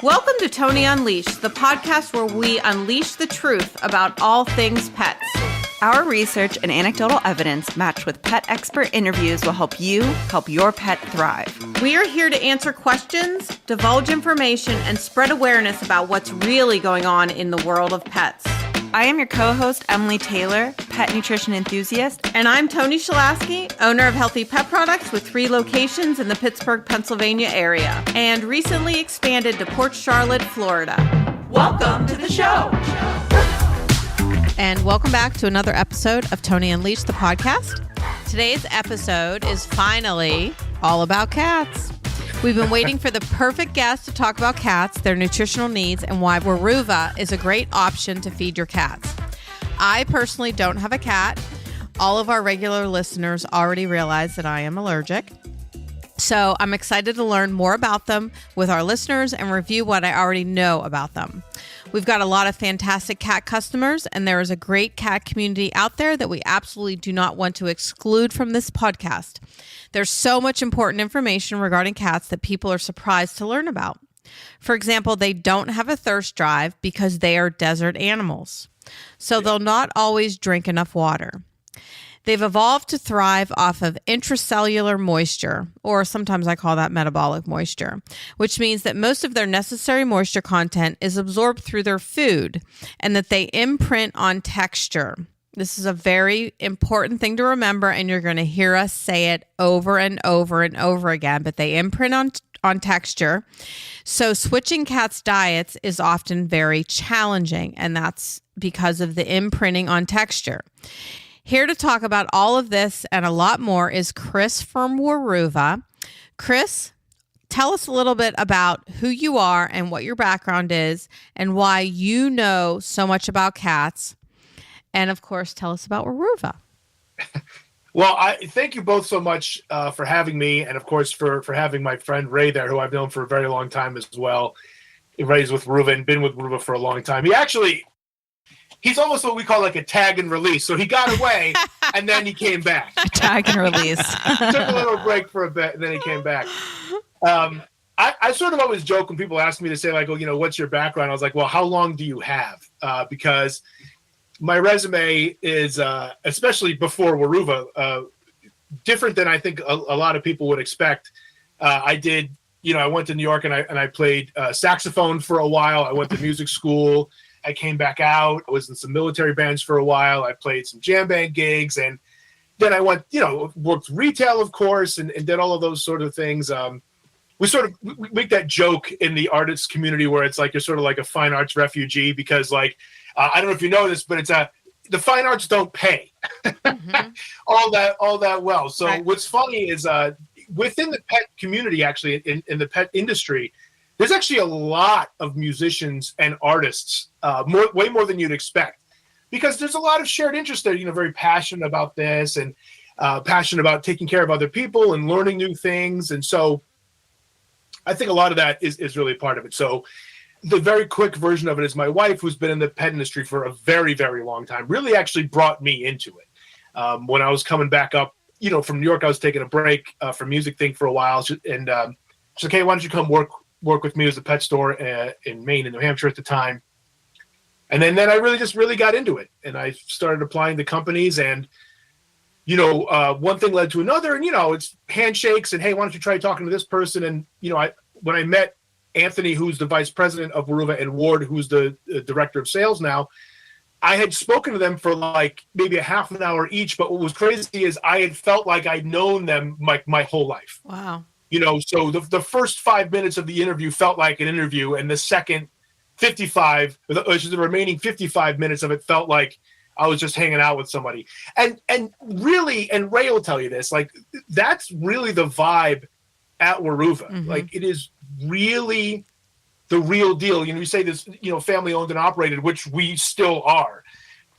Welcome to Toni Unleashed, the podcast where we unleash the truth about all things pets. Our research and anecdotal evidence matched with pet expert interviews will help you help your pet thrive. We are here to answer questions, divulge information, and spread awareness about what's really going on in the world of pets. I am your co-host, Emily Taylor, pet nutrition enthusiast. And I'm Toni Shalaski, owner of Healthy Pet Products with 3 locations in the Pittsburgh, Pennsylvania area, and recently expanded to Port Charlotte, Florida. Welcome to the show. And welcome back to another episode of Toni Unleashed, the podcast. Today's episode is finally all about cats. We've been waiting for the perfect guest to talk about cats, their nutritional needs, and why Weruva is a great option to feed your cats. I personally don't have a cat. All of our regular listeners already realize that I am allergic. So I'm excited to learn more about them with our listeners and review what I already know about them. We've got a lot of fantastic cat customers, and there is a great cat community out there that we absolutely do not want to exclude from this podcast. There's so much important information regarding cats that people are surprised to learn about. For example, they don't have a thirst drive because they are desert animals. So they'll not always drink enough water. They've evolved to thrive off of intracellular moisture, or sometimes I call that metabolic moisture, which means that most of their necessary moisture content is absorbed through their food and that they imprint on texture. This is a very important thing to remember, and you're going to hear us say it over and over and over again, but they imprint on texture. So switching cats' diets is often very challenging, and that's because of the imprinting on texture. Here to talk about all of this and a lot more is Chris from Weruva. Chris, tell us a little bit about who you are and what your background is and why you know so much about cats. And of course, tell us about Weruva. Well, I thank you both so much for having me, and of course for having my friend Ray there, who I've known for a very long time as well. Ray's with Weruva and been with Weruva for a long time. He's almost what we call like a tag and release. So he got away and then he came back. Tag and release. Took a little break for a bit and then he came back. I sort of always joke when people ask me to say like, oh, what's your background? I was like, well, how long do you have? Because my resume is, especially before Weruva, different than I think a lot of people would expect. I went to New York and I played saxophone for a while. I went to music school. I came back out. I was in some military bands for a while. I played some jam band gigs, and then I went, worked retail, of course, and did all of those sort of things. We make that joke in the artists community where it's like you're sort of like a fine arts refugee because, like, I don't know if you know this, but it's the fine arts don't pay mm-hmm. all that well. So right. What's funny is within the pet community, actually, in the pet industry, there's actually a lot of musicians and artists, way more than you'd expect, because there's a lot of shared interest there. Very passionate about this and passionate about taking care of other people and learning new things. And so I think a lot of that is really part of it. So the very quick version of it is my wife, who's been in the pet industry for a very, very long time, really actually brought me into it. When I was coming back up, from New York, I was taking a break from music thing for a while. And she's like, hey, why don't you come work with me as a pet store in Maine and New Hampshire at the time. And then I really got into it. And I started applying to companies and, one thing led to another. And, it's handshakes and, hey, why don't you try talking to this person? And, when I met Anthony, who's the vice president of Weruva, and Ward, who's the director of sales now, I had spoken to them for like maybe a half an hour each. But what was crazy is I had felt like I'd known them my whole life. Wow. So the first 5 minutes of the interview felt like an interview, and the second 55, the remaining 55 minutes of it felt like I was just hanging out with somebody. And really, and Ray will tell you this, like that's really the vibe at Weruva. Mm-hmm. Like it is really the real deal. You say this, family owned and operated, which we still are.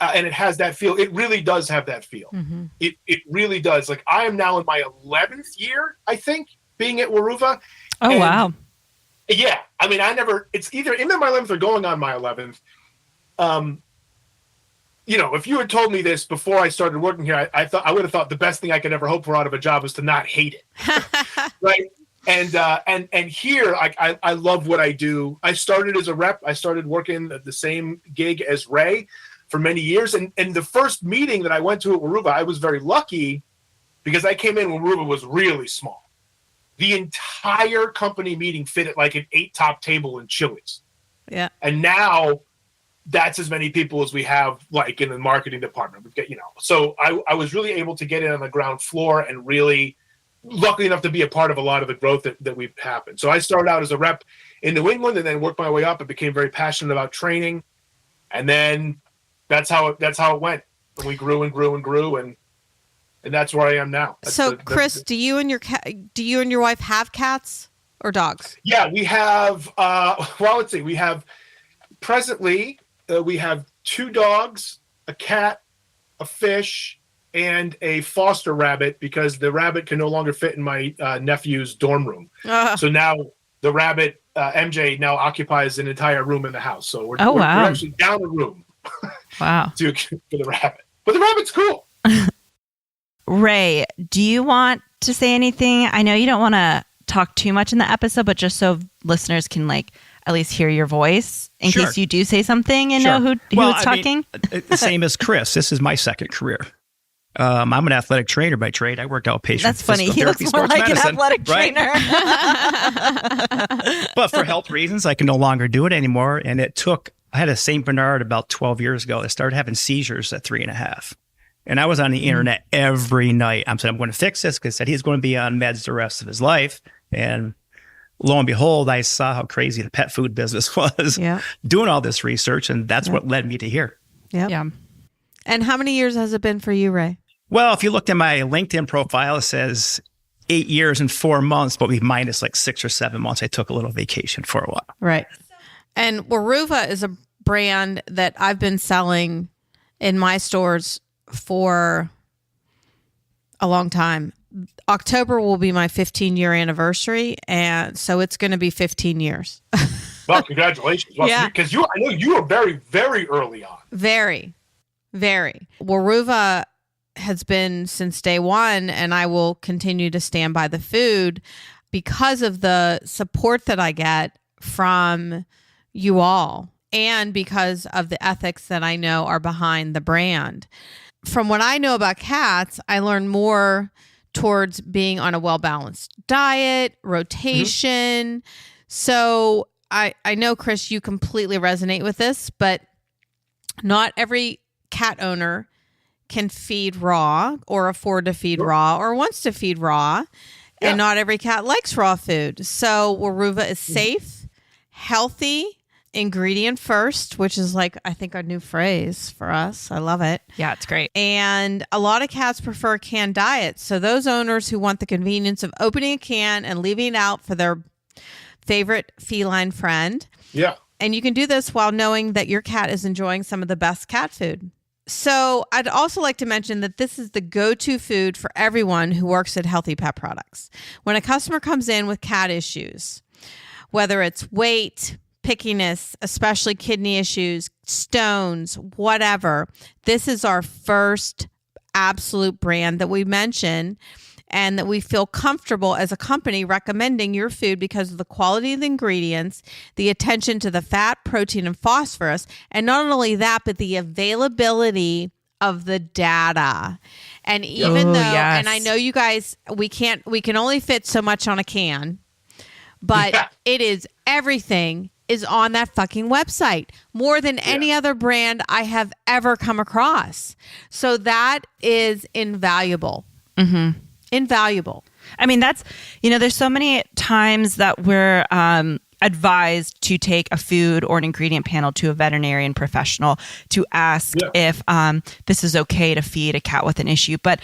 And it has that feel. It really does have that feel. Mm-hmm. It really does. Like I am now in my 11th year, I think, being at Weruva. Oh, and, wow. Yeah. I mean, it's either in my 11th or going on my 11th. If you had told me this before I started working here, I would have thought the best thing I could ever hope for out of a job was to not hate it. Right. And here, I love what I do. I started as a rep. I started working at the same gig as Ray for many years. And the first meeting that I went to at Weruva, I was very lucky because I came in when Weruva was really small. The entire company meeting fit at like an 8-top table in Chili's. Yeah. And now that's as many people as we have like in the marketing department. We get, so I was really able to get in on the ground floor and really lucky enough to be a part of a lot of the growth that we've happened. So I started out as a rep in New England and then worked my way up and became very passionate about training. And then that's how it went. And we grew and grew and grew. And that's where I am now. So, Chris, do you and your wife have cats or dogs? Yeah, we have. Let's see. We have presently we have 2 dogs, a cat, a fish, and a foster rabbit because the rabbit can no longer fit in my nephew's dorm room. So now the rabbit MJ now occupies an entire room in the house. So we're actually down a room. Wow. For the rabbit, but the rabbit's cool. Ray, do you want to say anything? I know you don't want to talk too much in the episode, but just so listeners can at least hear your voice in case you do say something and know who's talking. The same as Chris. This is my second career. I'm an athletic trainer by trade. I work outpatient. That's funny. He looks more like medicine, an athletic trainer. But for health reasons, I can no longer do it anymore. And I had a St. Bernard about 12 years ago that started having seizures at 3.5. And I was on the internet every night. I'm saying, I'm going to fix this because he's going to be on meds the rest of his life. And lo and behold, I saw how crazy the pet food business was doing all this research. And that's what led me to here. Yep. Yeah. And how many years has it been for you, Ray? Well, if you looked at my LinkedIn profile, it says 8 years and 4 months, but we minus like 6 or 7 months. I took a little vacation for a while. Right. And Weruva is a brand that I've been selling in my stores for a long time. October will be my 15-year anniversary, and so it's going to be 15 years. Well, congratulations. Well, yeah. Because I know you were very, very early on. Very, very. Weruva has been since day one, and I will continue to stand by the food because of the support that I get from you all and because of the ethics that I know are behind the brand. From what I know about cats, I learned more towards being on a well-balanced diet, rotation. So I know, Chris, you completely resonate with this, but not every cat owner can feed raw or afford to feed raw or wants to feed raw. Yeah. And not every cat likes raw food. So Weruva is safe, healthy, ingredient first, which is I think our new phrase for us. I love it. Yeah, it's great. And a lot of cats prefer canned diets. So those owners who want the convenience of opening a can and leaving it out for their favorite feline friend. Yeah. And you can do this while knowing that your cat is enjoying some of the best cat food. So I'd also like to mention that this is the go-to food for everyone who works at Healthy Pet Products. When a customer comes in with cat issues, whether it's weight, pickiness, especially kidney issues, stones, whatever, this is our first absolute brand that we mention and that we feel comfortable as a company recommending your food because of the quality of the ingredients, the attention to the fat, protein, and phosphorus, and not only that, but the availability of the data. And even and I know you guys, we can only fit so much on a can, but it is everything is on that fucking website more than any other brand I have ever come across. So that is invaluable. Mm-hmm. Invaluable. I mean, that's, there's so many times that we're advised to take a food or an ingredient panel to a veterinarian professional to ask if this is okay to feed a cat with an issue. But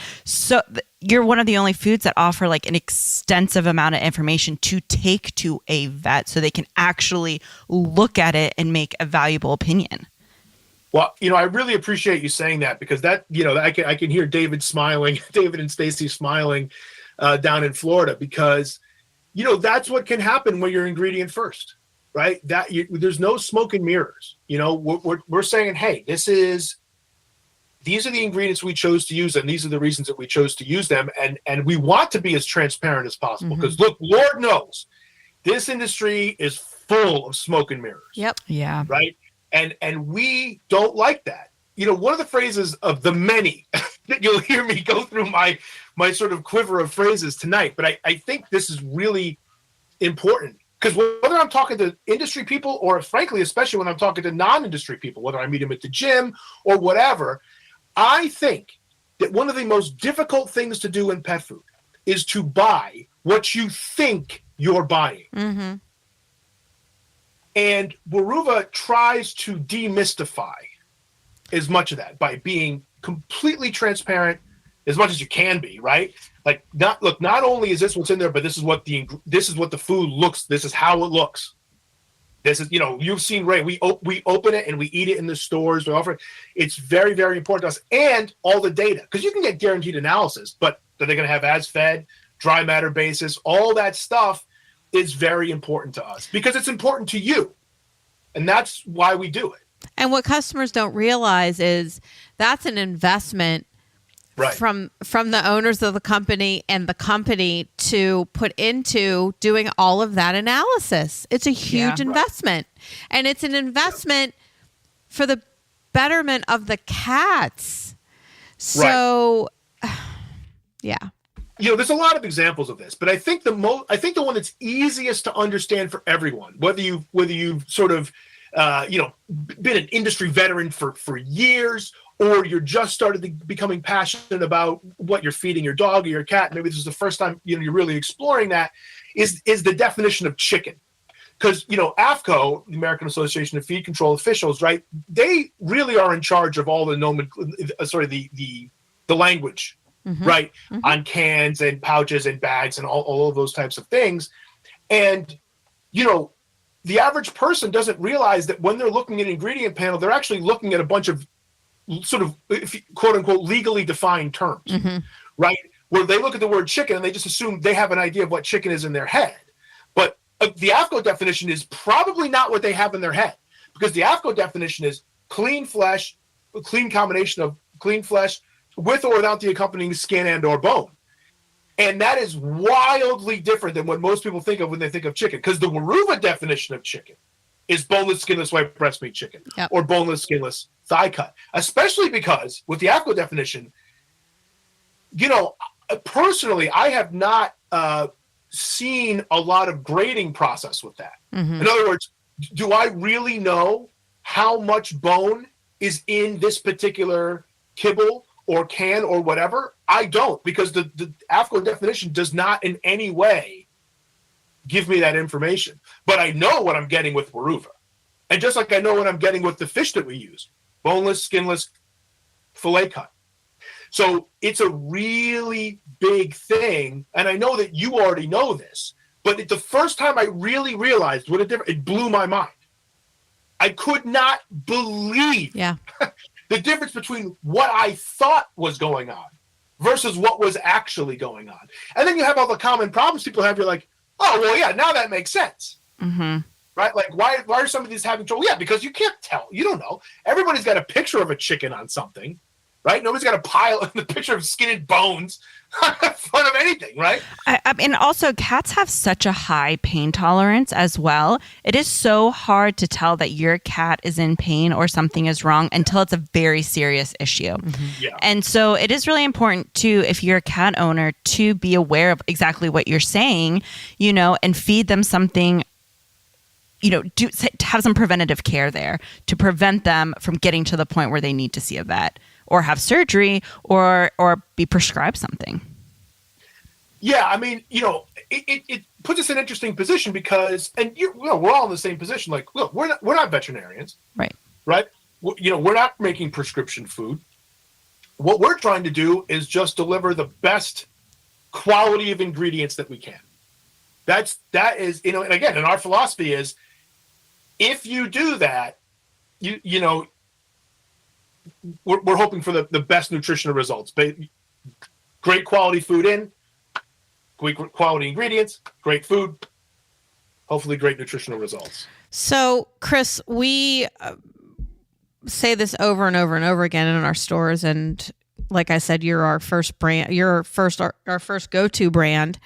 you're one of the only foods that offer an extensive amount of information to take to a vet so they can actually look at it and make a valuable opinion. Well, I really appreciate you saying that because that, I can hear David smiling, David and Stacy smiling down in Florida because, that's what can happen when you're ingredient first, right? There's no smoke and mirrors. We're saying, hey, this is these are the ingredients we chose to use, and these are the reasons that we chose to use them. And we want to be as transparent as possible because, look, Lord knows this industry is full of smoke and mirrors. Yep. Yeah. Right. And we don't like that. You know, one of the phrases of the many that you'll hear me go through my sort of quiver of phrases tonight, but I think this is really important because whether I'm talking to industry people or frankly, especially when I'm talking to non-industry people, whether I meet them at the gym or whatever, I think that one of the most difficult things to do in pet food is to buy what you think you're buying. Mm-hmm. And Weruva tries to demystify as much of that by being completely transparent as much as you can be, right? Like, not only is this what's in there, but this is what the food looks. This is how it looks. This is, you've seen Ray. We open it and we eat it in the stores. We offer it. It's very, very important to us, and all the data, because you can get guaranteed analysis, but that they're going to have as fed, dry matter basis, all that stuff is very important to us because it's important to you, and that's why we do it. And what customers don't realize is that's an investment from the owners of the company and the company to put into doing all of that analysis. It's a huge investment. And it's an investment for the betterment of the cats. So, yeah. There's a lot of examples of this, but I think the one that's easiest to understand for everyone, whether you've sort of been an industry veteran for years, or you're just started becoming passionate about what you're feeding your dog or your cat. Maybe this is the first time you're really exploring that. Is the definition of chicken, because AAFCO, the American Association of Feed Control Officials, right? They really are in charge of all the the language, right, on cans and pouches and bags and all of those types of things, and the average person doesn't realize that when they're looking at an ingredient panel, they're actually looking at a bunch of sort of quote unquote legally defined terms, right? Where they look at the word chicken and they just assume they have an idea of what chicken is in their head. But the AAFCO definition is probably not what they have in their head, because the AAFCO definition is clean flesh, a clean combination of clean flesh with or without the accompanying skin and or bone. And that is wildly different than what most people think of when they think of chicken, because the Weruva definition of chicken is boneless, skinless, white breast meat chicken, or boneless, skinless, thigh cut. Especially because with the AAFCO definition, personally, I have not seen a lot of grading process with that. In other words, do I really know how much bone is in this particular kibble or can or whatever? I don't, because the AAFCO definition does not in any way give me that information. But I know what I'm getting with Weruva. And just like I know what I'm getting with the fish that we use, boneless, skinless, fillet cut. So it's a really big thing. And I know that you already know this, but the first time I really realized what it blew my mind. I could not believe the difference between what I thought was going on versus what was actually going on. And then you have all the common problems people have. You're like, oh, well, yeah, now that makes sense. Right? Like, why are some of these having trouble? Yeah, because you can't tell. You don't know. Everybody's got a picture of a chicken on something, right? Nobody's got a pile of the picture of skin and bones in front of anything, right? And also, cats have such a high pain tolerance as well. It is so hard to tell that your cat is in pain or something is wrong until it's a very serious issue. And so it is really important to, if you're a cat owner, to be aware of exactly what you're saying, and feed them something, to have some preventative care there to prevent them from getting to the point where they need to see a vet or have surgery or be prescribed something. Yeah, I mean, it puts us in an interesting position because, and we're all in the same position. Like, look, we're not veterinarians, right? We're not making prescription food. What we're trying to do is just deliver the best quality of ingredients that we can. That is, and again, and our philosophy is, if you do that, we're hoping for the best nutritional results. Great quality food in, great quality ingredients, great food, hopefully great nutritional results. So, Chris, we say this over and over and over again in our stores. And like I said, you're our first brand, our first go-to brand.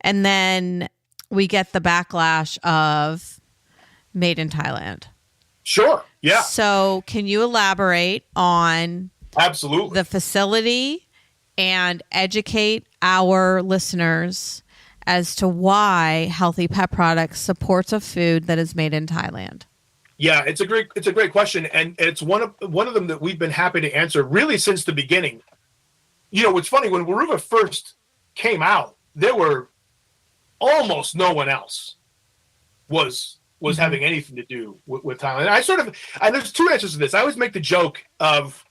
And then we get the backlash of made in Thailand. Sure. Yeah. So can you elaborate on Absolutely the facility and educate our listeners as to why Healthy Pet Products supports a food that is made in Thailand? Yeah, it's a great question, and it's one of them that we've been happy to answer really since the beginning. You know, it's funny, when Weruva first came out, there were almost no one else was having anything to do with Thailand. And there's two answers to this. I always make the joke of,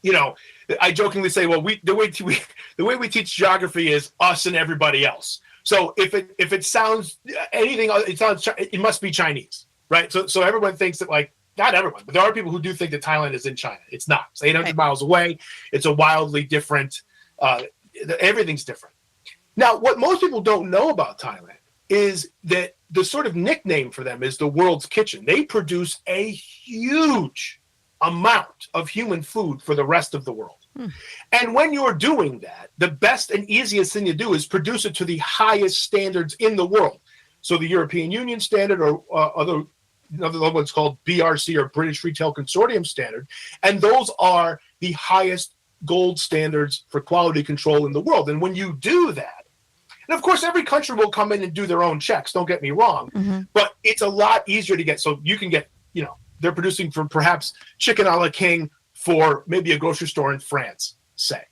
you know, I jokingly say, well, the way we teach geography is us and everybody else. So if it sounds anything, it must be Chinese, right? So everyone thinks that, like, not everyone, but there are people who do think that Thailand is in China. It's not. It's 800 miles away. It's a wildly different. Everything's different. Now, what most people don't know about Thailand is that the sort of nickname for them is the world's kitchen. They produce a huge amount of human food for the rest of the world. And when you're doing that, the best and easiest thing to do is produce it to the highest standards in the world. So the European Union standard, or another one's called BRC, or British Retail Consortium standard. And those are the highest gold standards for quality control in the world. And when you do that, and of course, every country will come in and do their own checks, don't get me wrong, but it's a lot easier to get. So you can get, you know, they're producing for perhaps chicken a la king for maybe a grocery store in France, say.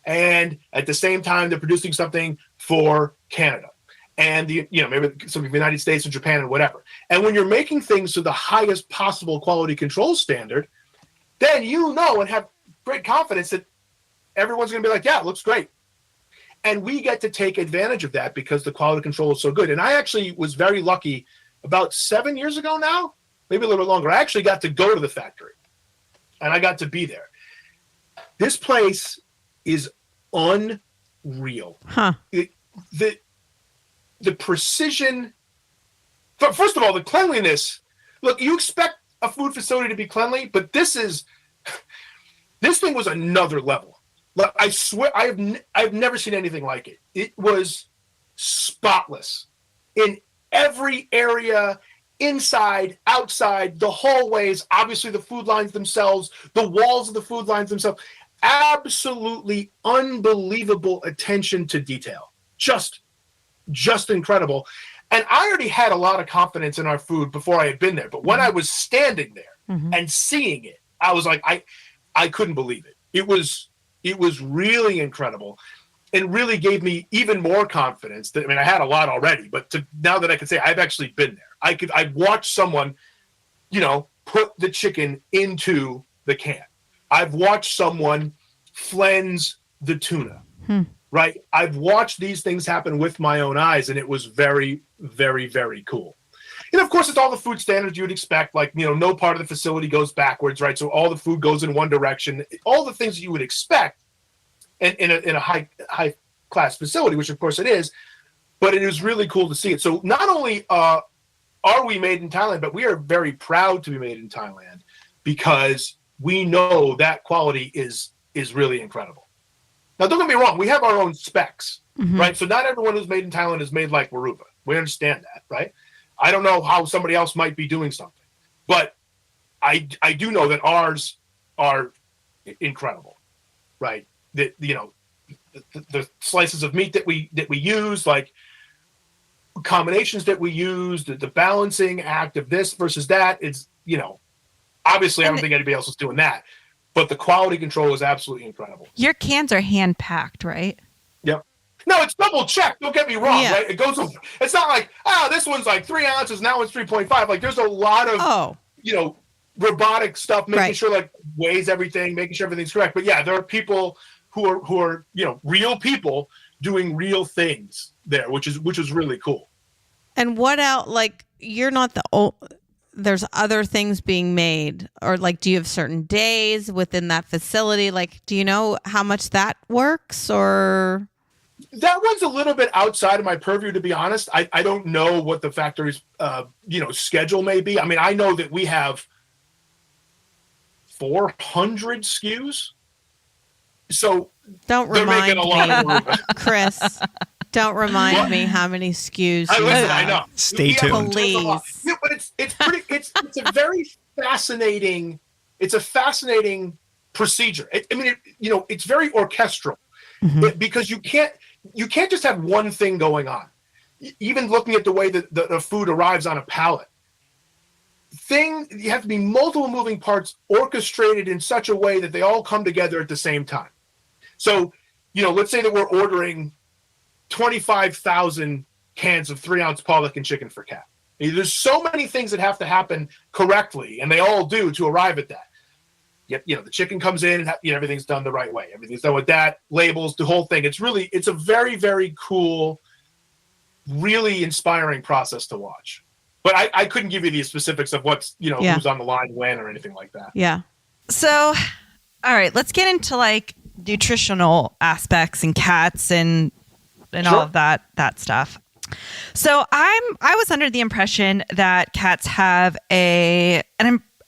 And at the same time, they're producing something for Canada and maybe some of the United States and Japan and whatever. And when you're making things to the highest possible quality control standard, then you know and have great confidence that everyone's going to be like, yeah, it looks great. And we get to take advantage of that because the quality control is so good. And I actually was very lucky about 7 years ago now, maybe a little bit longer. I actually got to go to the factory and I got to be there. This place is unreal. The precision, first of all, the cleanliness. Look, you expect a food facility to be cleanly, but this thing was another level. Like, I swear, I've never seen anything like it. It was spotless in every area, inside, outside, the hallways, obviously the food lines themselves, the walls of the food lines themselves. Absolutely unbelievable attention to detail. Just incredible. And I already had a lot of confidence in our food before I had been there. But when I was standing there and seeing it, I was like, I couldn't believe it. It was really incredible and really gave me even more confidence. I mean, I had a lot already, but now that I can say I've actually been there, I watched someone, put the chicken into the can. I've watched someone flens the tuna, right? I've watched these things happen with my own eyes, and it was very, very, very cool. And of course, it's all the food standards you would expect. Like, no part of the facility goes backwards, right? So all the food goes in one direction. All the things that you would expect in a high class facility, which of course it is. But it is really cool to see it. So not only are we made in Thailand, but we are very proud to be made in Thailand because we know that quality is really incredible. Now, don't get me wrong. We have our own specs, right? So not everyone who's made in Thailand is made like Weruva. We understand that, right? I don't know how somebody else might be doing something, but I do know that ours are incredible, right? The slices of meat that we use, like combinations that we use, the balancing act of this versus that is, obviously I don't think anybody else is doing that, but the quality control is absolutely incredible. Your cans are hand packed, right? Yep. No, it's double checked. Don't get me wrong, right? It goes. It's not like, this one's like 3 ounces, now it's 3.5. Like, there's a lot of, robotic stuff, making sure, like, weighs everything, making sure everything's correct. But yeah, there are people who are real people doing real things there, which is really cool. And what else? Like, you're not there's other things being made, or like, do you have certain days within that facility? Like, do you know how much that works, or? That one's a little bit outside of my purview, to be honest. I don't know what the factory's schedule may be. I mean, I know that we have 400 SKUs. So don't they're remind making a lot of me, Weruva. Chris. Don't remind me how many SKUs you Listen, have. I know. Stay tuned. Please. Yeah, but it's pretty. It's a very fascinating. It's a fascinating procedure. It's very orchestral because you can't just have one thing going on. Even looking at the way that the food arrives on a pallet, you have to be multiple moving parts orchestrated in such a way that they all come together at the same time. So, let's say that we're ordering 25,000 cans of 3-ounce pollock and chicken for Kat. There's so many things that have to happen correctly, and they all do to arrive at that. Yet, the chicken comes in, and everything's done the right way. Everything's done with that, labels, the whole thing. It's a very, very cool, really inspiring process to watch. But I couldn't give you the specifics of what's, who's on the line when or anything like that. Yeah. So, all right, let's get into like nutritional aspects and cats and all of that stuff. So I was under the impression that cats have a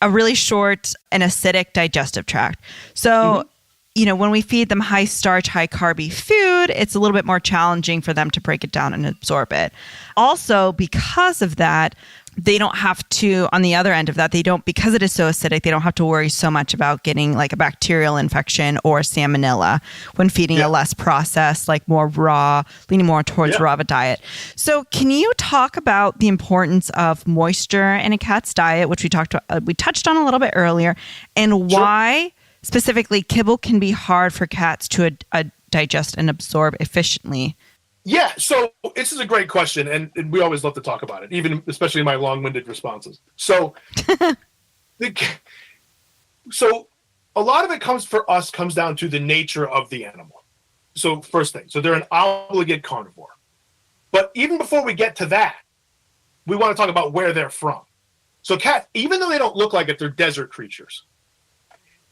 really short and acidic digestive tract. So, when we feed them high starch, high carby food, it's a little bit more challenging for them to break it down and absorb it. Also, because of that, they don't have to, on the other end of that, because it is so acidic, they don't have to worry so much about getting like a bacterial infection or salmonella when feeding a less processed, like more raw, leaning more towards raw of a diet. So can you talk about the importance of moisture in a cat's diet, which we touched on a little bit earlier, and why specifically kibble can be hard for cats to digest and absorb efficiently? Yeah, so this is a great question, and we always love to talk about it, especially in my long-winded responses. So, so a lot of it comes down to the nature of the animal. So first thing, so they're an obligate carnivore. But even before we get to that, we want to talk about where they're from. So cats, even though they don't look like it, they're desert creatures.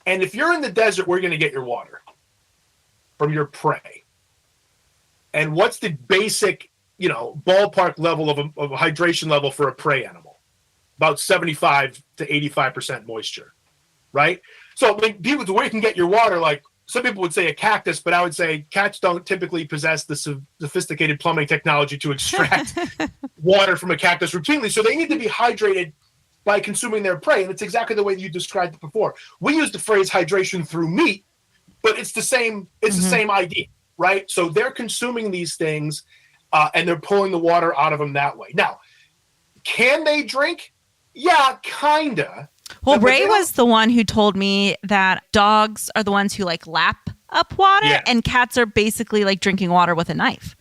And if you're in the desert, where are you going to get your water? From your prey. And what's the basic, ballpark level of a hydration level for a prey animal? About 75 to 85% moisture, right? So people, where you can get your water, like some people would say a cactus, but I would say cats don't typically possess the sophisticated plumbing technology to extract water from a cactus routinely. So they need to be hydrated by consuming their prey. And it's exactly the way you described it before. We use the phrase hydration through meat, but it's the same idea. Right? So they're consuming these things and they're pulling the water out of them that way. Now, can they drink? Yeah, kinda. Well, Ray was the one who told me that dogs are the ones who like lap up water and cats are basically like drinking water with a knife.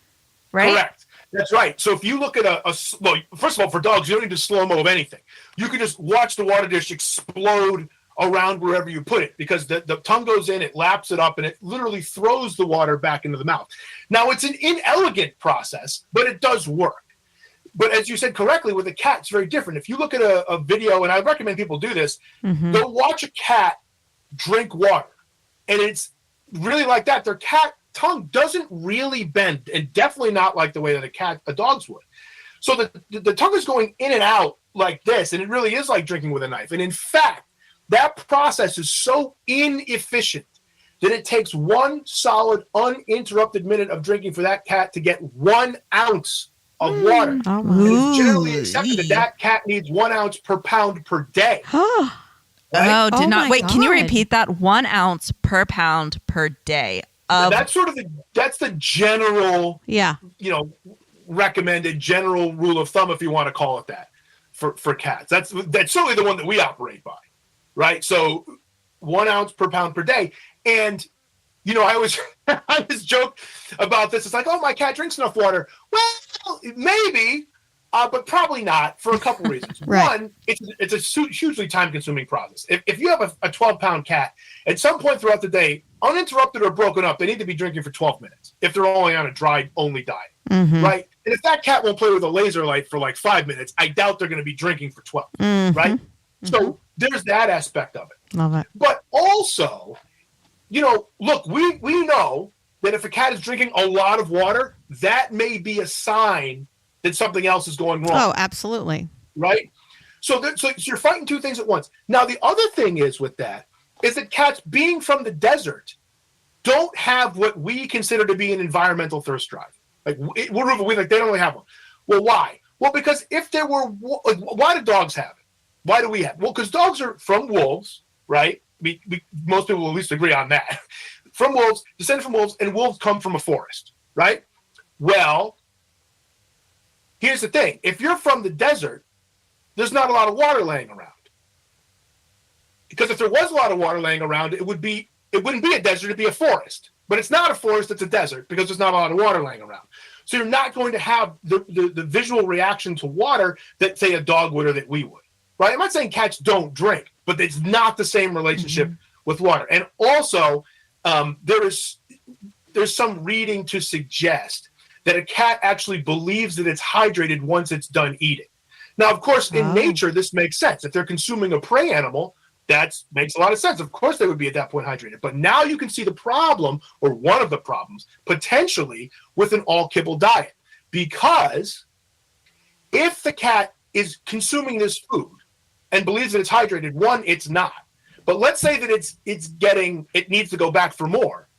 Right? Correct. That's right. So if you look at first of all, for dogs, you don't need to slow-mo of anything. You can just watch the water dish explode around wherever you put it, because the tongue goes in, it laps it up, and it literally throws the water back into the mouth. Now, it's an inelegant process, but it does work. But as you said correctly, with a cat, it's very different. If you look at a video, and I recommend people do this, they'll watch a cat drink water, and it's really like that. Their cat tongue doesn't really bend, and definitely not like the way that a dog's would. So the tongue is going in and out like this, and it really is like drinking with a knife. And in fact, that process is so inefficient that it takes one solid, uninterrupted minute of drinking for that cat to get 1 ounce of water. It's generally accepted that cat needs 1 ounce per pound per day. Right? Did not. Wait, can you repeat that? 1 ounce per pound per day. That's the general, recommended general rule of thumb, if you want to call it that, for cats. That's certainly the one that we operate by. Right. So 1 ounce per pound per day. And, I always joke about this. It's like, oh, my cat drinks enough water. Well, maybe, but probably not, for a couple reasons. Right. One, it's a hugely time consuming process. If you have a 12-pound cat, at some point throughout the day, uninterrupted or broken up, they need to be drinking for 12 minutes if they're only on a dry only diet. Right. And if that cat won't play with a laser light for like 5 minutes, I doubt they're going to be drinking for 12. Right. So there's that aspect of it. Love it. But also, look, we know that if a cat is drinking a lot of water, that may be a sign that something else is going wrong. Oh, absolutely. Right? So you're fighting two things at once. Now, the other thing is with that is that cats being from the desert don't have what we consider to be an environmental thirst drive. Like Weruva, they don't really have one. Well, why? Well, because if there were, why do dogs have it? Why do we have it? Well, because dogs are from wolves, right? Most people will at least agree on that. From wolves, descended from wolves, and wolves come from a forest, right? Well, here's the thing. If you're from the desert, there's not a lot of water laying around. Because if there was a lot of water laying around, it wouldn't be a desert, it'd be a forest. But it's not a forest, it's a desert because there's not a lot of water laying around. So you're not going to have the visual reaction to water that, say, a dog would or that we would, right? I'm not saying cats don't drink, but it's not the same relationship with water. And also, there's some reading to suggest that a cat actually believes that it's hydrated once it's done eating. Now, of course, in nature, this makes sense. If they're consuming a prey animal, that makes a lot of sense. Of course, they would be at that point hydrated. But now you can see the problem, or one of the problems, potentially with an all-kibble diet. Because if the cat is consuming this food and believes that it's hydrated, one, it's not. But let's say that it needs to go back for more.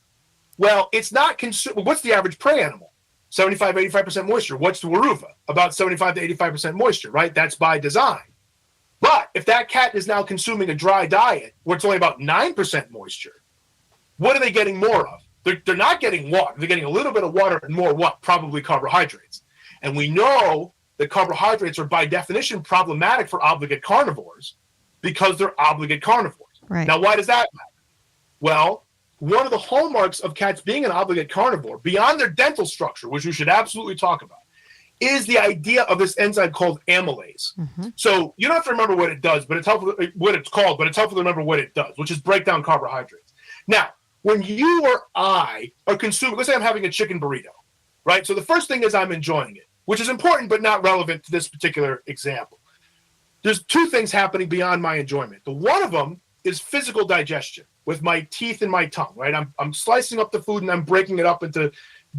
Well, it's not consuming. What's the average prey animal? 75, 85% moisture. What's the Weruva? About 75 to 85% moisture, right? That's by design. But if that cat is now consuming a dry diet where it's only about 9% moisture, what are they getting more of? They're not getting water. They're getting a little bit of water and more what? Probably carbohydrates. And we know that carbohydrates are by definition problematic for obligate carnivores because they're obligate carnivores. Right. Now, why does that matter? Well, one of the hallmarks of cats being an obligate carnivore, beyond their dental structure, which we should absolutely talk about, is the idea of this enzyme called amylase. So you don't have to remember what it does, but it's helpful what it's called, but it's helpful to remember what it does, which is break down carbohydrates. Now, when you or I are consuming, let's say I'm having a chicken burrito, right? So the first thing is I'm enjoying it, which is important but not relevant to this particular example. There's two things happening beyond my enjoyment. The one of them is physical digestion with my teeth and my tongue, right? I'm slicing up the food and I'm breaking it up into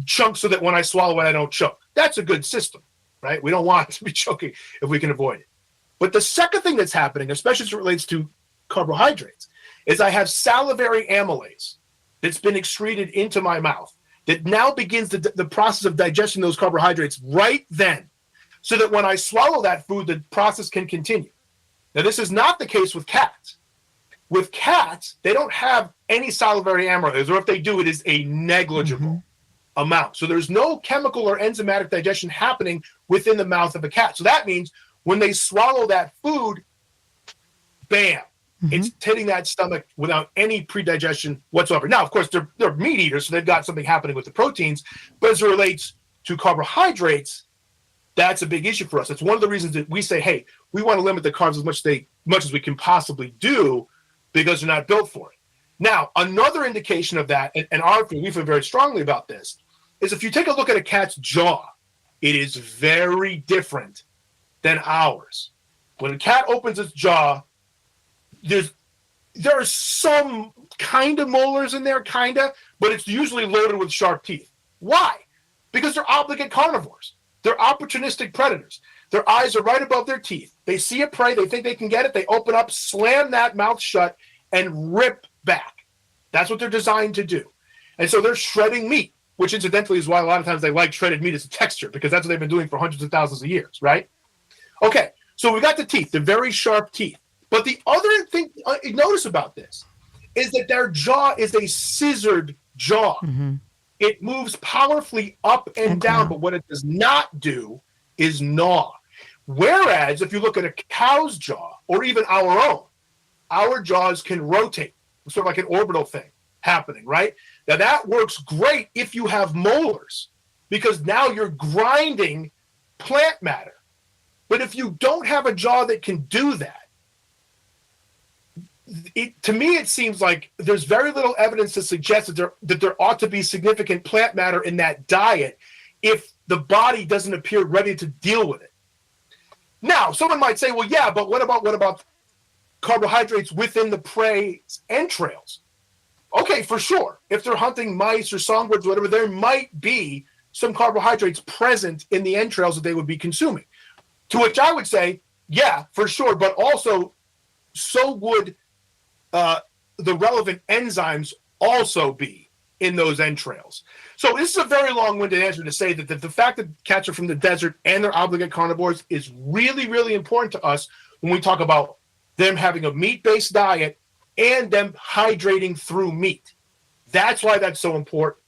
chunks so that when I swallow it, I don't choke. That's a good system, right? We don't want to be choking if we can avoid it. But the second thing that's happening, especially as it relates to carbohydrates, is I have salivary amylase that's been excreted into my mouth that now begins the process of digesting those carbohydrates right then, so that when I swallow that food, the process can continue. Now, this is not the case with cats. With cats, they don't have any salivary amylase, or if they do, it is a negligible amount. So there's no chemical or enzymatic digestion happening within the mouth of a cat. So that means when they swallow that food, bam, it's hitting that stomach without any pre-digestion whatsoever. Now, of course, they're meat eaters, so they've got something happening with the proteins. But as it relates to carbohydrates, that's a big issue for us. It's one of the reasons that we say, hey, we want to limit the carbs as much as we can possibly do because they're not built for it. Now, another indication of that, and we feel very strongly about this, is if you take a look at a cat's jaw, it is very different than ours. When a cat opens its jaw, there are some kind of molars in there, but it's usually loaded with sharp teeth. Why? Because they're obligate carnivores. They're opportunistic predators. Their eyes are right above their teeth. They see a prey, they think they can get it, they open up, slam that mouth shut, and rip back. That's what they're designed to do. And so they're shredding meat, which incidentally is why a lot of times they like shredded meat as a texture, because that's what they've been doing for hundreds of thousands of years, right? Okay, so we got the teeth, the very sharp teeth. But the other thing you notice about this is that their jaw is a scissored jaw. It moves powerfully up and down, but what it does not do is gnaw. Whereas if you look at a cow's jaw, or even our own, our jaws can rotate. It's sort of like an orbital thing happening, right? Now that works great if you have molars, because now you're grinding plant matter. But if you don't have a jaw that can do that, to me, it seems like there's very little evidence to suggest that there ought to be significant plant matter in that diet if the body doesn't appear ready to deal with it. Now, someone might say, well, yeah, but what about carbohydrates within the prey's entrails? Okay, for sure. If they're hunting mice or songbirds, whatever, there might be some carbohydrates present in the entrails that they would be consuming. To which I would say, yeah, for sure, but also so would the relevant enzymes also be in those entrails? So this is a very long-winded answer to say that the fact that cats are from the desert and they're obligate carnivores is really, really important to us when we talk about them having a meat-based diet and them hydrating through meat. That's why that's so important,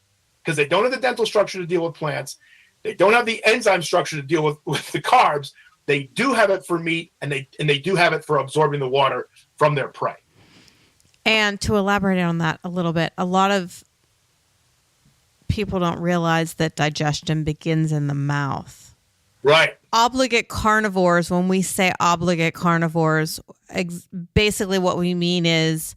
because they don't have the dental structure to deal with plants. They don't have the enzyme structure to deal with the carbs. They do have it for meat, and they do have it for absorbing the water from their prey. And to elaborate on that a little bit, a lot of people don't realize that digestion begins in the mouth. Right. Obligate carnivores, when we say obligate carnivores, basically what we mean is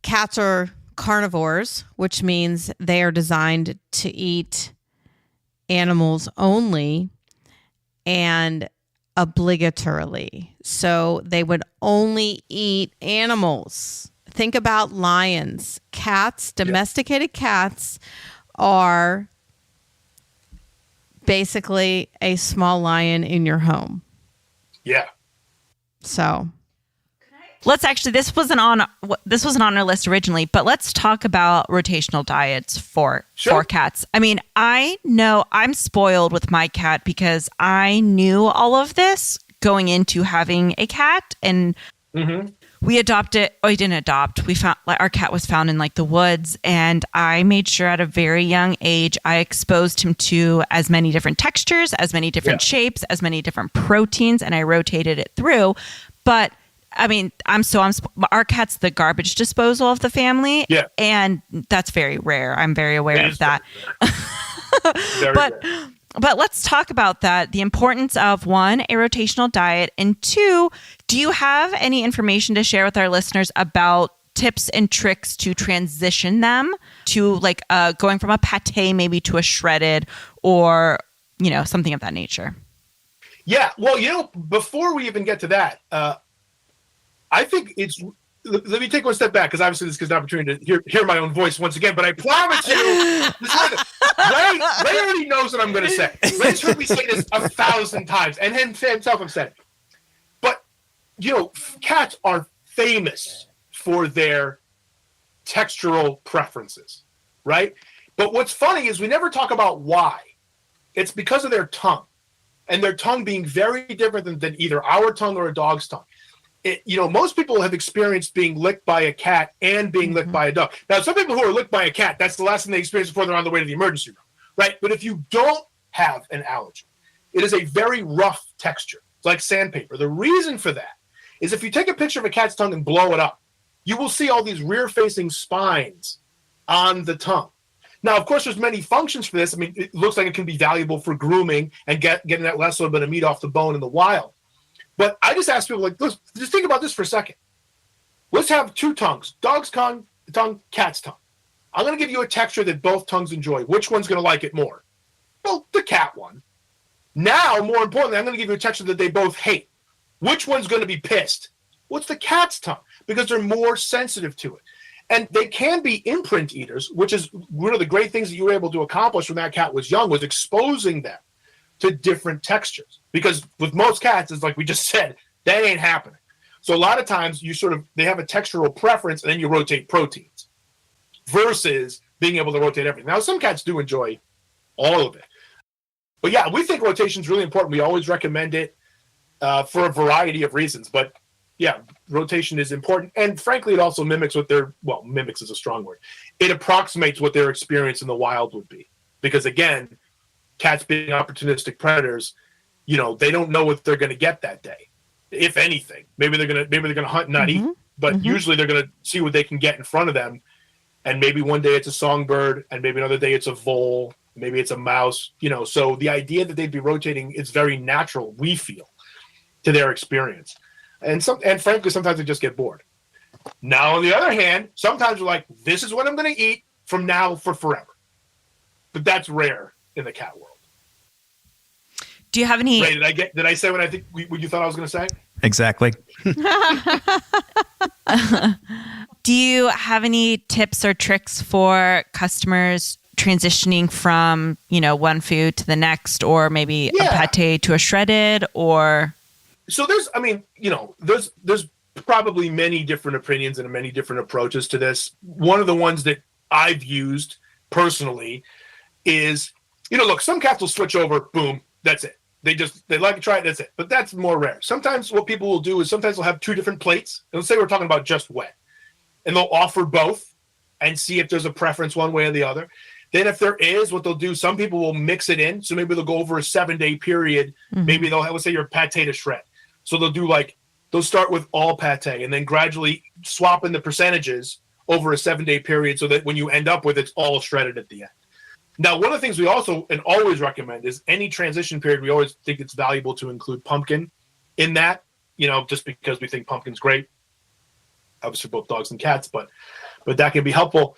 cats are carnivores, which means they are designed to eat animals only and obligatorily. So they would only eat animals. Think about lions. Cats, domesticated cats, are basically a small lion in your home. Yeah. So let's actually, this wasn't on our list originally, but let's talk about rotational diets for cats. I mean, I know I'm spoiled with my cat because I knew all of this going into having a cat, and we adopted. Oh, we didn't adopt. We found our cat was found in like the woods, and I made sure at a very young age I exposed him to as many different textures, as many different shapes, as many different proteins, and I rotated it through. But I mean, our cat's the garbage disposal of the family, and that's very rare. I'm very aware of that. But let's talk about that. The importance of, one, a rotational diet, and two, do you have any information to share with our listeners about tips and tricks to transition them to like going from a pate maybe to a shredded, or something of that nature? Yeah. Well, before we even get to that, I think let me take one step back, because obviously this gives an opportunity to hear my own voice once again, but I promise you, Ray already knows what I'm going to say. Ray's heard me say this 1,000 times, and himself have said it. But, cats are famous for their textural preferences, right? But what's funny is we never talk about why. It's because of their tongue, and their tongue being very different than either our tongue or a dog's tongue. Most people have experienced being licked by a cat and being licked by a dog. Now, some people who are licked by a cat, that's the last thing they experience before they're on the way to the emergency room, right? But if you don't have an allergy, it is a very rough texture. It's like sandpaper. The reason for that is if you take a picture of a cat's tongue and blow it up, you will see all these rear-facing spines on the tongue. Now, of course, there's many functions for this. I mean, it looks like it can be valuable for grooming and getting that last little bit of meat off the bone in the wild. But I just ask people, like, just think about this for a second. Let's have two tongues, dog's tongue, cat's tongue. I'm going to give you a texture that both tongues enjoy. Which one's going to like it more? Well, the cat one. Now, more importantly, I'm going to give you a texture that they both hate. Which one's going to be pissed? What's the cat's tongue? Because they're more sensitive to it. And they can be imprint eaters, which is one of the great things that you were able to accomplish when that cat was young, was exposing them to different textures. Because with most cats, it's like we just said, that ain't happening. So a lot of times they have a textural preference, and then you rotate proteins versus being able to rotate everything. Now, some cats do enjoy all of it. But yeah, we think rotation is really important. We always recommend it for a variety of reasons. But yeah, rotation is important. And frankly, it also mimics mimics is a strong word. It approximates what their experience in the wild would be. Because again, cats being opportunistic predators, they don't know what they're going to get that day, if anything. Maybe they're going to hunt and not eat, but usually they're going to see what they can get in front of them. And maybe one day it's a songbird, and maybe another day it's a vole, maybe it's a mouse. So the idea that they'd be rotating is very natural, we feel, to their experience. And frankly, sometimes they just get bored. Now, on the other hand, sometimes we're like, this is what I'm going to eat from now for forever. But that's rare in the cat world. Do you have any? Ray, did I say what you thought I was going to say? Exactly. Do you have any tips or tricks for customers transitioning from, one food to the next, or maybe a pate to a shredded, or? So there's probably many different opinions and many different approaches to this. One of the ones that I've used personally is, look, some cats will switch over, boom, that's it. They like to try it, that's it. But that's more rare. Sometimes what people will do is sometimes they'll have two different plates. And let's say we're talking about just wet. And they'll offer both and see if there's a preference one way or the other. Then if there is, what they'll do, some people will mix it in. So maybe they'll go over a 7-day period. Mm-hmm. Maybe they'll have, let's say you're pate to shred. So they'll start with all pate and then gradually swap in the percentages over a 7-day period so that when you end up with it's all shredded at the end. Now, one of the things we also and always recommend is any transition period, we always think it's valuable to include pumpkin in that, just because we think pumpkin's great. Obviously, both dogs and cats, but that can be helpful.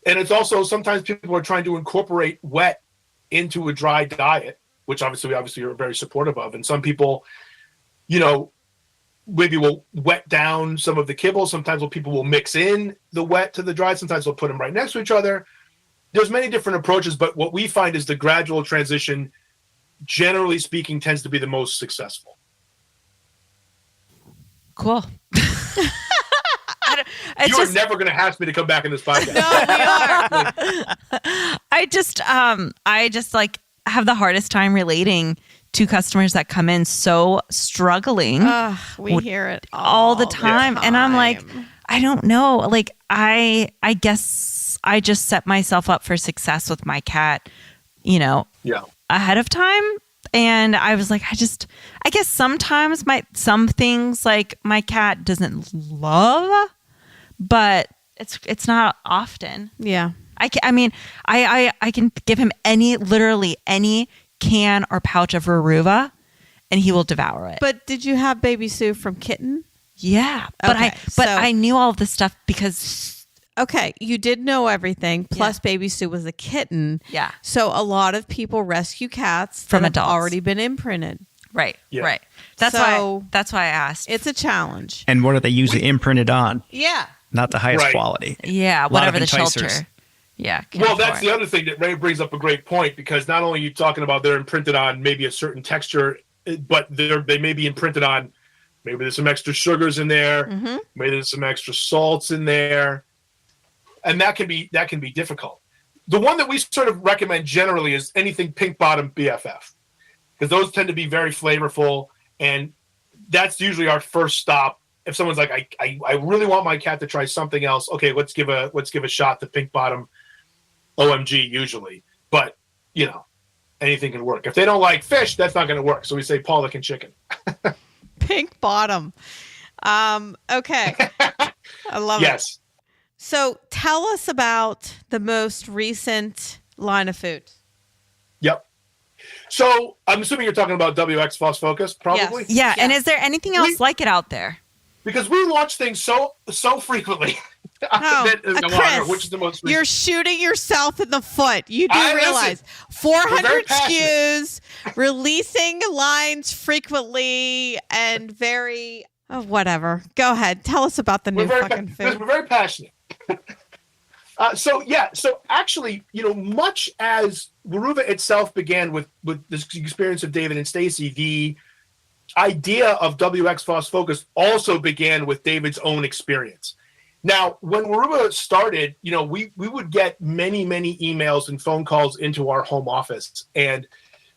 And it's also sometimes people are trying to incorporate wet into a dry diet, which obviously are very supportive of. And some people, maybe will wet down some of the kibble. Sometimes people will mix in the wet to the dry. Sometimes they'll put them right next to each other. There's many different approaches, but what we find is the gradual transition, generally speaking, tends to be the most successful. Cool. You're never going to ask me to come back in this podcast. No, we are. I just like have the hardest time relating to customers that come in so struggling. We hear it all the time. And I'm like, I don't know. Like, I guess I just set myself up for success with my cat, ahead of time. And I was like, I guess sometimes some things like my cat doesn't love, but it's not often. Yeah. I can give him literally any can or pouch of Weruva and he will devour it. But did you have baby Sue from kitten? Yeah. But I knew all of this stuff because... Okay, you did know everything. Plus, baby Sue was a kitten. Yeah. So a lot of people rescue cats from that adults have already been imprinted. Right. Yeah. Right. That's why I asked. It's a challenge. And what are they usually imprinted on? Yeah. Not the highest quality. Yeah. Whatever the shelter. Yeah. Well, that's the other thing that Ray brings up a great point, because not only are you talking about they're imprinted on maybe a certain texture, but they may be imprinted on, maybe there's some extra sugars in there, maybe there's some extra salts in there. And that can be difficult. The one that we sort of recommend generally is anything pink bottom BFF, because those tend to be very flavorful, and that's usually our first stop. If someone's like, I really want my cat to try something else, okay, let's give a shot to pink bottom OMG usually. But anything can work. If they don't like fish, that's not going to work. So we say Pollock and chicken. Pink bottom. Okay. I love it. Yes. So tell us about the most recent line of food. Yep. So I'm assuming you're talking about WX Phos Focus, probably? Yes. Yeah. And is there anything else like it out there? Because we launch things so frequently. Chris, which is the most recent? You're shooting yourself in the foot. You do realize 400 SKUs, releasing lines frequently, and very... Oh, whatever. Go ahead. Tell us about the new fucking food. We're very passionate. So actually, much as Weruva itself began with this experience of David and Stacy, the idea of WX Phos Focus also began with David's own experience. Now, when Weruva started, we would get many, many emails and phone calls into our home office, and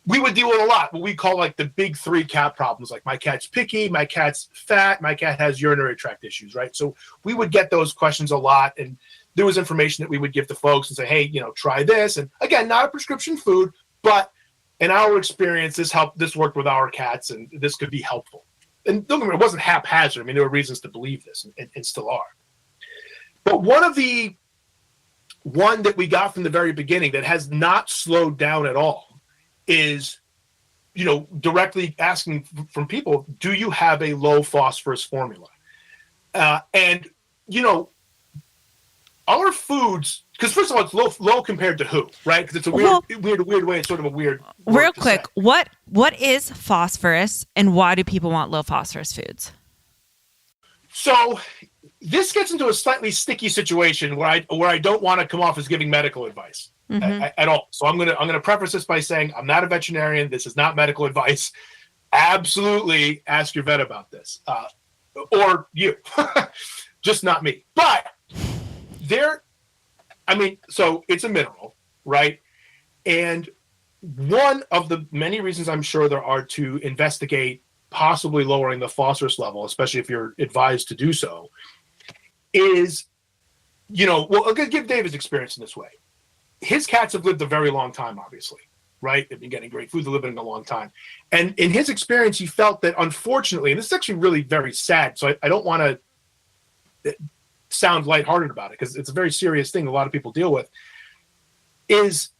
we would deal with a lot, what we call like the big three cat problems, like my cat's picky, my cat's fat, my cat has urinary tract issues, right? So we would get those questions a lot, and there was information that we would give to folks and say, hey, try this. And again, not a prescription food, but in our experience, this worked with our cats, and this could be helpful. And don't get me wrong, it wasn't haphazard. I mean, there were reasons to believe this, and still are. But one that we got from the very beginning that has not slowed down at all is, directly asking from people, do you have a low phosphorus formula? And our foods, because first of all, it's low compared to who, right? Because it's a weird way. It's sort of a weird. Real quick, what is phosphorus, and why do people want low phosphorus foods? So this gets into a slightly sticky situation where I don't want to come off as giving medical advice. At all. So I'm gonna preface this by saying I'm not a veterinarian. This is not medical advice. Absolutely ask your vet about this. or you, just not me. But so it's a mineral, right? And one of the many reasons I'm sure there are to investigate possibly lowering the phosphorus level, especially if you're advised to do so, is, well, I'm going to give David's experience in this way. His cats have lived a very long time, obviously, right? They've been getting great food. They're living a long time. And in his experience, he felt that, unfortunately, and this is actually really very sad, so I don't want to sound lighthearted about it because it's a very serious thing a lot of people deal with, is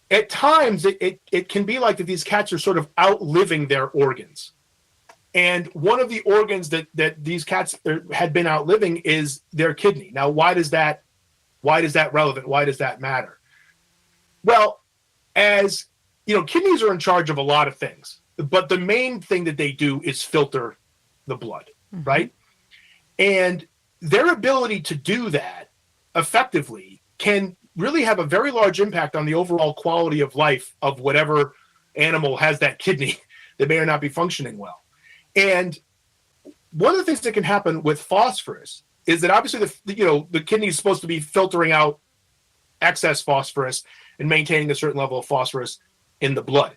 at times it can be like that these cats are sort of outliving their organs. And one of the organs that these cats had been outliving is their kidney. Now, why is that relevant? Why does that matter? Well, as kidneys are in charge of a lot of things, but the main thing that they do is filter the blood, right? And their ability to do that effectively can really have a very large impact on the overall quality of life of whatever animal has that kidney that may or not be functioning well. And one of the things that can happen with phosphorus is that obviously the kidney is supposed to be filtering out excess phosphorus and maintaining a certain level of phosphorus in the blood.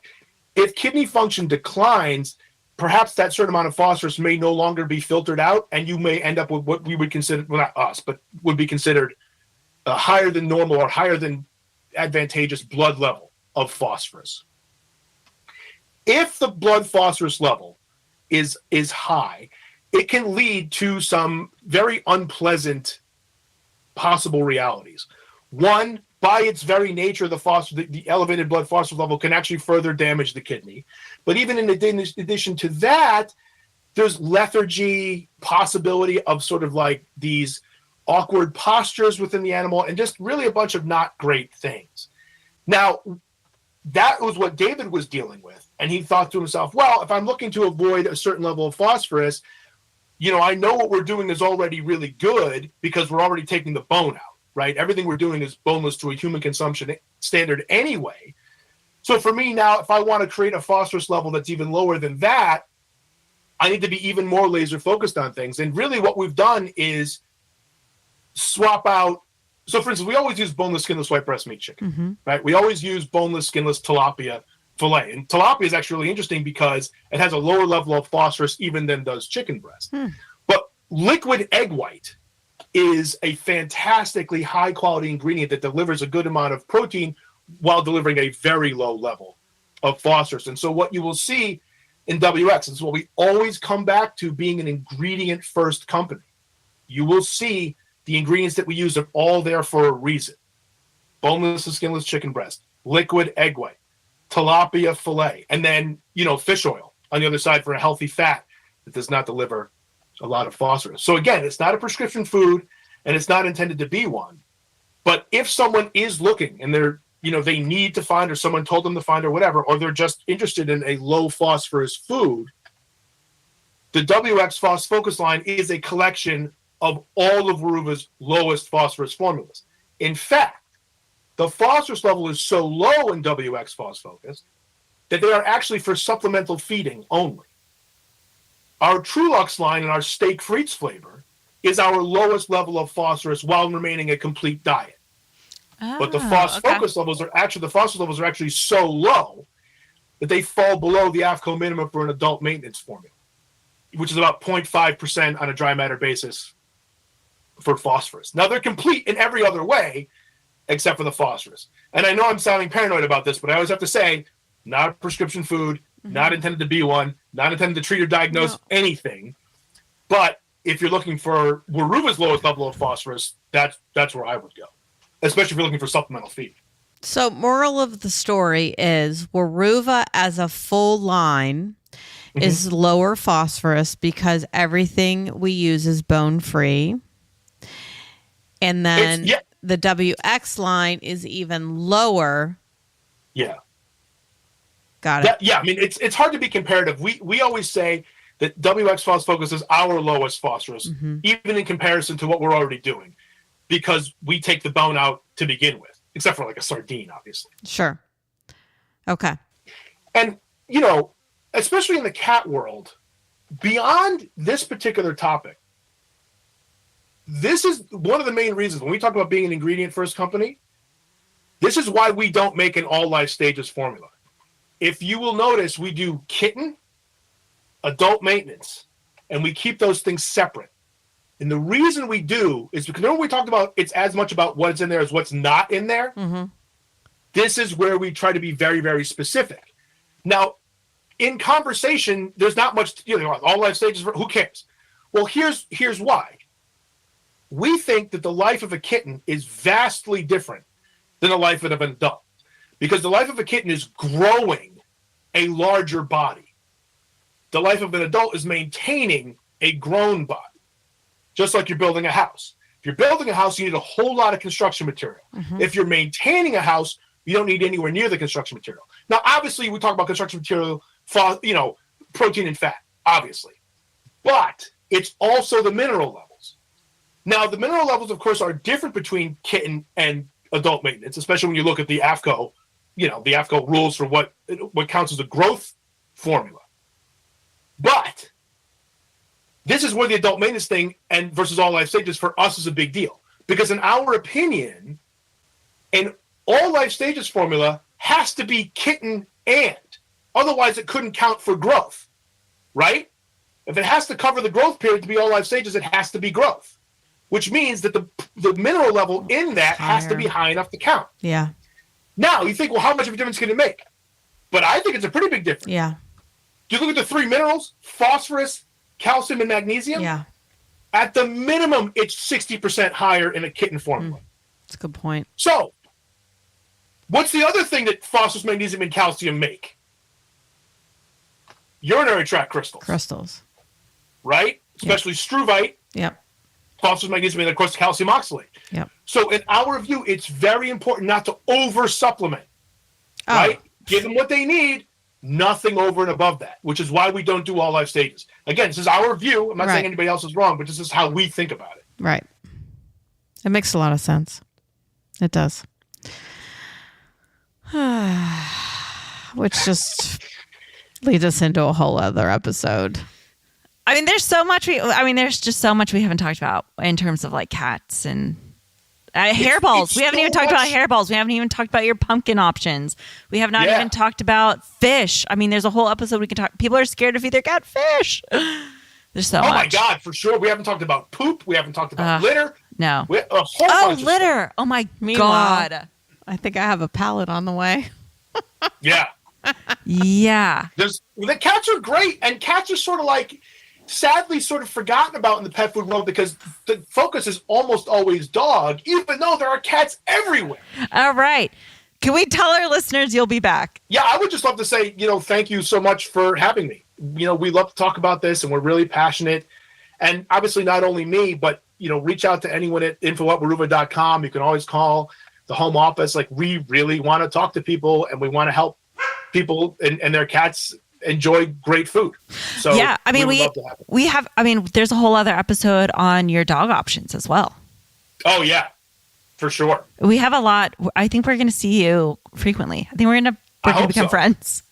If kidney function declines, perhaps that certain amount of phosphorus may no longer be filtered out, and you may end up with what we would consider, well, not us, but would be considered a higher than normal or higher than advantageous blood level of phosphorus. If the blood phosphorus level is high, it can lead to some very unpleasant possible realities. One, by its very nature, the elevated blood phosphorus level can actually further damage the kidney. But even in addition to that, there's lethargy, possibility of sort of like these awkward postures within the animal, and just really a bunch of not great things. Now, that was what David was dealing with. And he thought to himself, well, if I'm looking to avoid a certain level of phosphorus, I know what we're doing is already really good because we're already taking the bone out, right? Everything we're doing is boneless to a human consumption standard anyway. So for me now, if I want to create a phosphorus level that's even lower than that, I need to be even more laser focused on things. And really what we've done is swap out. So for instance, we always use boneless, skinless white breast meat chicken, right? We always use boneless, skinless tilapia fillet. And tilapia is actually really interesting because it has a lower level of phosphorus even than does chicken breast. But liquid egg white is a fantastically high quality ingredient that delivers a good amount of protein while delivering a very low level of phosphorus. And so what you will see in WX is what we always come back to, being an ingredient first company. You will see the ingredients that we use are all there for a reason. Boneless and skinless chicken breast, liquid egg white, tilapia fillet, and then, fish oil on the other side for a healthy fat that does not deliver a lot of phosphorus. So again, it's not a prescription food and it's not intended to be one. But if someone is looking and they need to find, or someone told them to find, or whatever, or they're just interested in a low phosphorus food, the WX Phos Focus line is a collection of all of Weruva's lowest phosphorus formulas. In fact, the phosphorus level is so low in WX Phos Focus that they are actually for supplemental feeding only. Our Trulux line and our steak frites flavor is our lowest level of phosphorus while remaining a complete diet. But the Phos Focus levels are actually so low that they fall below the AFCO minimum for an adult maintenance formula, which is about 0.5% on a dry matter basis for phosphorus. Now, they're complete in every other way except for the phosphorus. And I know I'm sounding paranoid about this, but I always have to say, not a prescription food, not intended to be one, not intended to treat or diagnose anything. But if you're looking for Weruva's lowest level of phosphorus, that's where I would go, especially if you're looking for supplemental feed. So moral of the story is Weruva as a full line is lower phosphorus because everything we use is bone free. And then the WX line is even lower. Yeah. Got it. I mean, it's hard to be comparative. We always say that WX Phos Focus is our lowest phosphorus, even in comparison to what we're already doing, because we take the bone out to begin with, except for like a sardine, obviously. Sure. Okay. And, especially in the cat world, beyond this particular topic, this is one of the main reasons when we talk about being an ingredient first company. This is why we don't make an all life stages formula. If you will notice, we do kitten, adult maintenance, and we keep those things separate. And the reason we do is because remember we talked about it's as much about what's in there as what's not in there. Mm-hmm. This is where we try to be very, very specific. Now, in conversation, there's not much, all life stages, who cares? Well, here's why. We think that the life of a kitten is vastly different than the life of an adult, because the life of a kitten is growing a larger body. The life of an adult is maintaining a grown body, just like you're building a house. If you're building a house, you need a whole lot of construction material. Mm-hmm. If you're maintaining a house, you don't need anywhere near the construction material. Now, obviously, we talk about construction material, protein and fat, obviously. But it's also the mineral levels. Now, the mineral levels, of course, are different between kitten and adult maintenance, especially when you look at the AFCO, the AFCO rules for what counts as a growth formula. But this is where the adult maintenance thing and versus all life stages for us is a big deal. Because in our opinion, an all life stages formula has to be kitten and. Otherwise, it couldn't count for growth, right? If it has to cover the growth period to be all life stages, it has to be growth, which means that the mineral level in that has to be high enough to count. Yeah. Now, you think, well, how much of a difference can it make? But I think it's a pretty big difference. Yeah. Do you look at the three minerals, phosphorus, calcium, and magnesium? Yeah. At the minimum, it's 60% higher in a kitten formula. That's a good point. So, what's the other thing that phosphorus, magnesium, and calcium make? Urinary tract crystals. Crystals. Right? Especially struvite, Yep. phosphorus, magnesium, and of course calcium oxalate. Yep. So in our view, it's very important not to over supplement. Right? Give them what they need, nothing over and above that, which is why we don't do all life stages. Again, this is our view. I'm not saying anybody else is wrong, but this is how we think about it. Right. It makes a lot of sense. It does. Which just leads us into a whole other episode. I mean, there's just so much we haven't talked about in terms of like cats and hairballs. We haven't even talked about hairballs. We haven't even talked about your pumpkin options. We have not even talked about fish. I mean, there's a whole episode we can talk. People are scared to feed their cat fish. There's so much. Oh my God, for sure. We haven't talked about poop. We haven't talked about litter. No. A whole bunch of litter. stuff. Oh my Meanwhile, God. I think I have a pallet on the way. Yeah. Yeah. The cats are great, and cats are sort of like sadly sort of forgotten about in the pet food world because the focus is almost always dog, even though there are cats everywhere. All right. Can we tell our listeners you'll be back? Yeah, I would just love to say, thank you so much for having me. We love to talk about this, and we're really passionate. And obviously not only me, but, reach out to anyone at info@weruva.com. You can always call the home office. Like, we really want to talk to people, and we want to help people and their cats enjoy great food. So yeah, I mean, there's a whole other episode on your dog options as well. Oh yeah, for sure. We have a lot. I think we're going to see you frequently. I think we're going to become friends.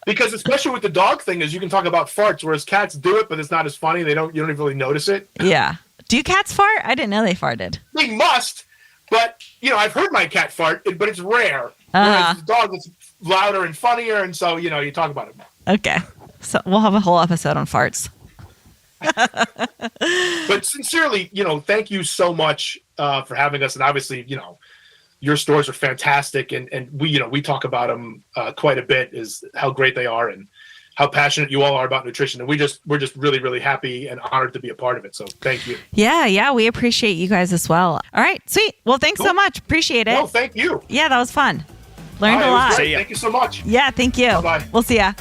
Because especially with the dog thing is you can talk about farts, whereas cats do it, but it's not as funny. You don't even really notice it. Yeah. Do cats fart? I didn't know they farted. They must, but I've heard my cat fart, but it's rare. Whereas the dog is louder and funnier, and so you talk about it more. Okay, so we'll have a whole episode on farts. But sincerely, thank you so much for having us, and obviously, your stores are fantastic, and we talk about them quite a bit, is how great they are and how passionate you all are about nutrition, and we're just really, really happy and honored to be a part of it. So thank you. Yeah, we appreciate you guys as well. All right, sweet. Well, thanks so much. Appreciate it. Well, thank you. Yeah, that was fun. Learned a lot. Thank you so much. Yeah, thank you. Bye-bye. We'll see ya.